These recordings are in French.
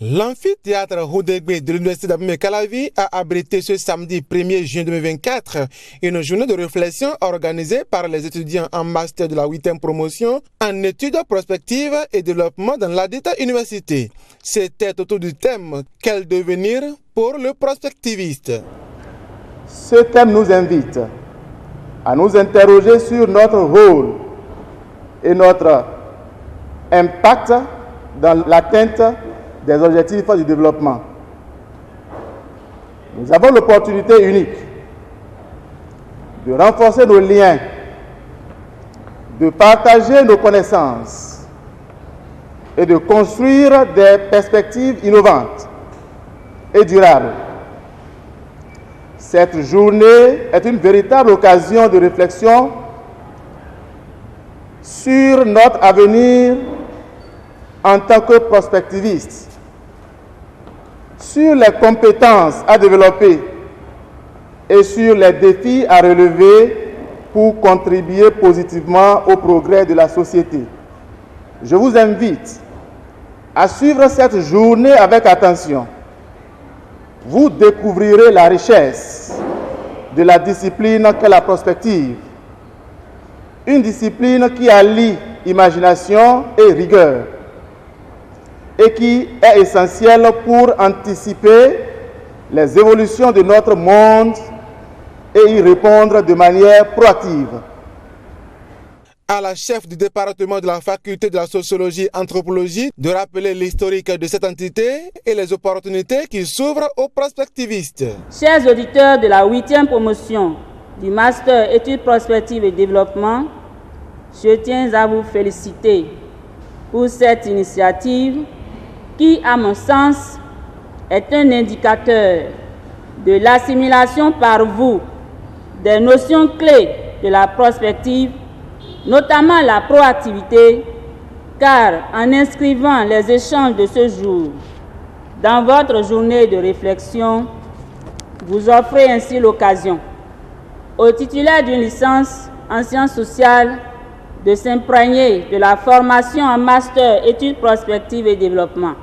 L'amphithéâtre Houdegbe de l'Université d'Abomey-Calavi a abrité ce samedi 1er juin 2024 une journée de réflexion organisée par les étudiants en master de la 8e promotion en études prospectives et développement dans ladite université. C'était autour du thème « Quel devenir pour le prospectiviste ?» Ce thème nous invite à nous interroger sur notre rôle et notre impact dans l'atteinte des objectifs du développement. Nous avons l'opportunité unique de renforcer nos liens, de partager nos connaissances et de construire des perspectives innovantes et durables. Cette journée est une véritable occasion de réflexion sur notre avenir en tant que prospectivistes, sur les compétences à développer et sur les défis à relever pour contribuer positivement au progrès de la société. Je vous invite à suivre cette journée avec attention. Vous découvrirez la richesse de la discipline qu'est la prospective, une discipline qui allie imagination et rigueur et qui est essentielle pour anticiper les évolutions de notre monde et y répondre de manière proactive. À la chef du département de la faculté de la sociologie et anthropologie de rappeler l'historique de cette entité et les opportunités qui s'ouvrent aux prospectivistes. Chers auditeurs de la 8e promotion du Master Études prospectives et développement, je tiens à vous féliciter pour cette initiative qui, à mon sens, est un indicateur de l'assimilation par vous des notions clés de la prospective, notamment la proactivité, car en inscrivant les échanges de ce jour dans votre journée de réflexion, vous offrez ainsi l'occasion aux titulaires d'une licence en sciences sociales de s'imprégner de la formation en master études prospectives et développement.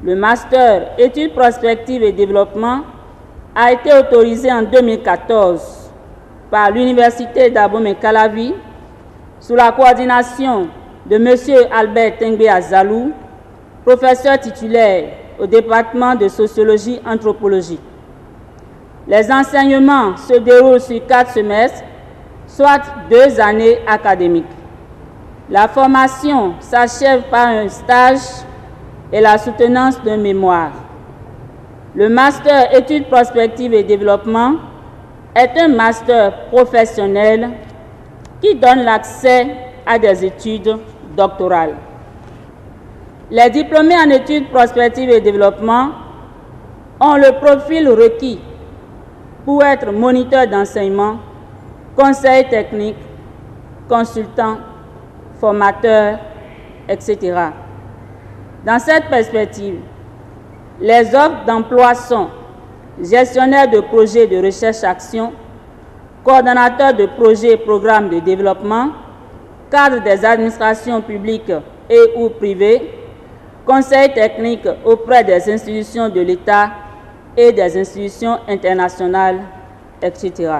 Le master études prospectives et développement a été autorisé en 2014 par l'Université d'Abomey-Calavi sous la coordination de M. Albert Tengbe Azalou, professeur titulaire au département de sociologie et anthropologie. Les enseignements se déroulent sur 4 semestres, soit 2 années académiques. La formation s'achève par un stage et la soutenance d'un mémoire. Le master études prospectives et développement est un master professionnel qui donne l'accès à des études doctorales. Les diplômés en études prospectives et développement ont le profil requis pour être moniteur d'enseignement, conseil technique, consultant, formateur, etc. Dans cette perspective, les offres d'emploi sont gestionnaire de projets de recherche-action, coordonnateur de projets et programmes de développement, cadre des administrations publiques et ou privées, conseil technique auprès des institutions de l'État et des institutions internationales, etc.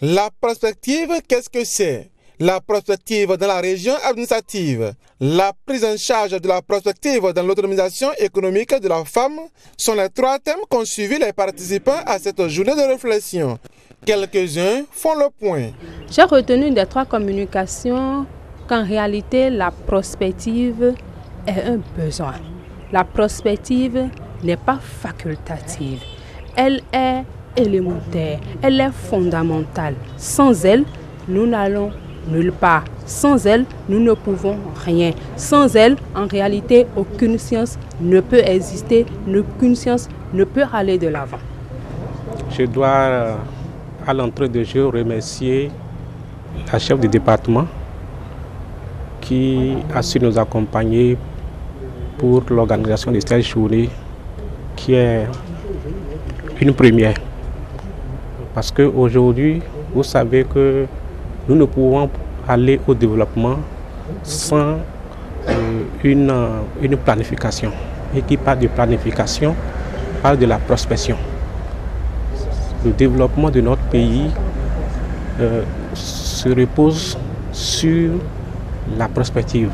La prospective, qu'est-ce que c'est? La prospective dans la région administrative, la prise en charge de la prospective dans l'autonomisation économique de la femme sont les 3 thèmes qu'ont suivi les participants à cette journée de réflexion. Quelques-uns font le point. J'ai retenu des 3 communications qu'en réalité la prospective est un besoin. La prospective n'est pas facultative, elle est élémentaire, elle est fondamentale. Sans elle, nous n'allons nulle part. Sans elle, nous ne pouvons rien. Sans elle, en réalité, aucune science ne peut exister, aucune science ne peut aller de l'avant. Je dois, à l'entrée de jeu, remercier la chef du département qui a su nous accompagner pour l'organisation de cette journée qui est une première. Parce qu'aujourd'hui, vous savez que nous ne pouvons aller au développement sans une planification. et qui parle de planification, parle de la prospection. Le développement de notre pays se repose sur la prospective.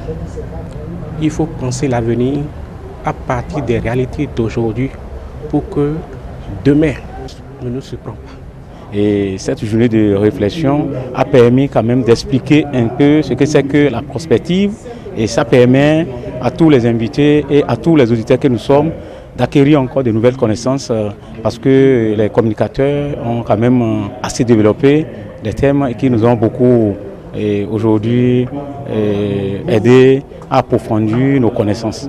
Il faut penser l'avenir à partir des réalités d'aujourd'hui pour que demain ne nous surprenne pas. Et cette journée de réflexion a permis quand même d'expliquer un peu ce que c'est que la prospective, et ça permet à tous les invités et à tous les auditeurs que nous sommes d'acquérir encore de nouvelles connaissances parce que les communicateurs ont quand même assez développé des thèmes qui nous ont beaucoup aujourd'hui aidé à approfondir nos connaissances.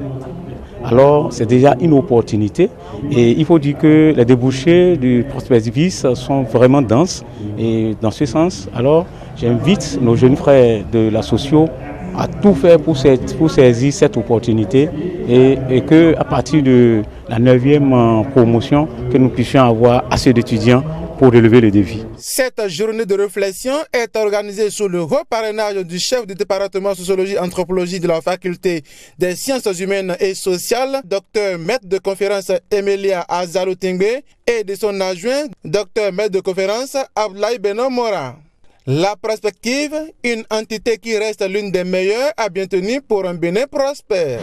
Alors c'est déjà une opportunité et il faut dire que les débouchés du prospectivisme sont vraiment denses et dans ce sens, alors j'invite nos jeunes frères de la socio à tout faire pour saisir cette opportunité et que à partir de la 9e promotion que nous puissions avoir assez d'étudiants pour relever les défis. Cette journée de réflexion est organisée sous le haut parrainage du chef du département sociologie et anthropologie de la faculté des sciences humaines et sociales, Dr maître de conférence Emilia Azalou Tingbe, et de son adjoint, Dr maître de conférence Abdoulaye Beno Mora. La prospective, une entité qui reste l'une des meilleures à bien tenir pour un Bénin prospère.